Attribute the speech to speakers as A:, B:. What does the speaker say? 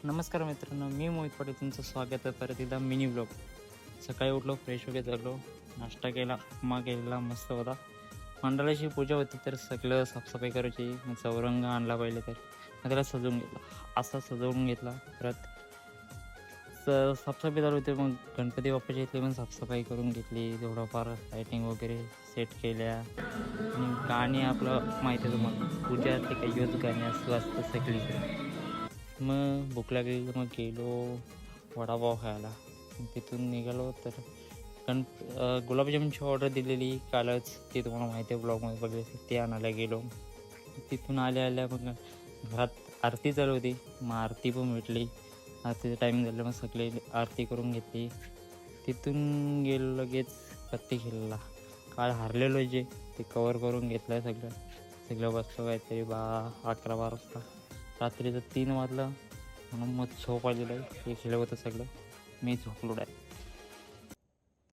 A: नमस्कार मित्रांनो, मी मोहित पाटील तुमचं स्वागत आहे परत एकदा मिनी ब्लॉग. सकाळी उठलो, फ्रेश वगैरे झालो, नाश्ता केला, उपमा केलेला मस्त होता. मंडळाची पूजा होती तर सगळं साफसफाई करायची. मग चौरंग आणला पहिले तर मग त्याला सजवून घेतला. असा सजवून घेतला. परत साफसफाई चालू होती. मग गणपती बाप्पाच्या इथली पण साफसफाई करून घेतली. थोडंफार लायटिंग वगैरे सेट केल्या आणि गाणी आपलं माहिती आहे तुम्हाला, पूजातले काही यूज गाणी असं असतं सगळीकडे. मग भूक लागली तर मग गेलो वडापाव खायला. मग तिथून निघालो तर गुलाबजामुनची ऑर्डर दिलेली कालच, ते तुम्हाला माहिती आहे ब्लॉगमध्ये बघले, ते आणायला गेलो. तिथून आल्या मग घरात आरती चालू होती. मग आरती पण भेटली. आरतीचं टाईम झालं मग सगळे आरती करून घेतली. तिथून गेलो लगेच पत्ते खेळला. काल हारलेलो जे ते कवर करून घेतलं सगळं बसलो काहीतरी 11-12 वाजता. रात्रीचं 3 वाजलं म्हणून मग झोप आलेलं आहे. हे खेळत होतं सगळं, मी झोपलो आहे.